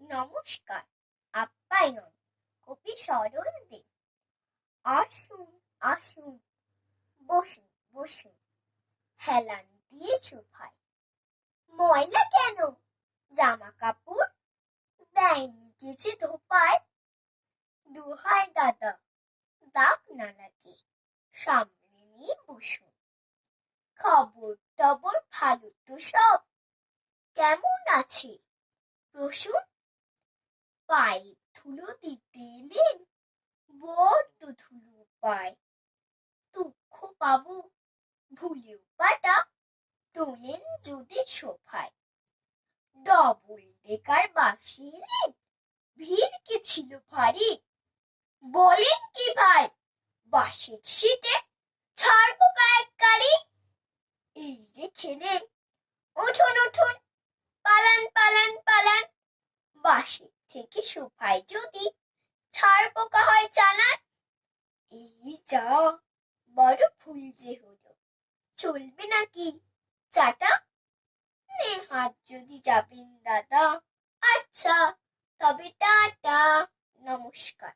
নমস্কার। আপ্যায়ন কবি সরল দে। আসুন আসুন, বসুন বসুন, হেলান দিয়ে সোফায়। ময়লা কেন জামা কাপড়, দেয়নি কেচে ধোপায়? দোহাই দাদা, দাগ না লাগে, সামনে নিয়ে বসুন। খবর টবর ভালো তো সব? কেমন আছে প্রসূন? পায়ে ধুলো দিতে এলেন, বড্ড ধুলো পায়। দুঃখ পাবো ভুলেও পাটা তোলেন যদি সোফায়। ডবল ডেকার বাসে এলেন, ভিড় কে ছিল ভারী। বলেন কি ভাই, বাসের সিটে ছাড়বো কয়েক গাড়ি? এই যে খেলেন, উঠুন উঠুন, পালান পালান পালান। বাসের থেকে সোফায় যদি ছাড় পোকা হয় চালান। এই যা, বড় ভুল যে হলো, চলবে নাকি চাটা? নেহাত যদি যাবেন দাদা, আচ্ছা তবে টাটা, নমস্কার।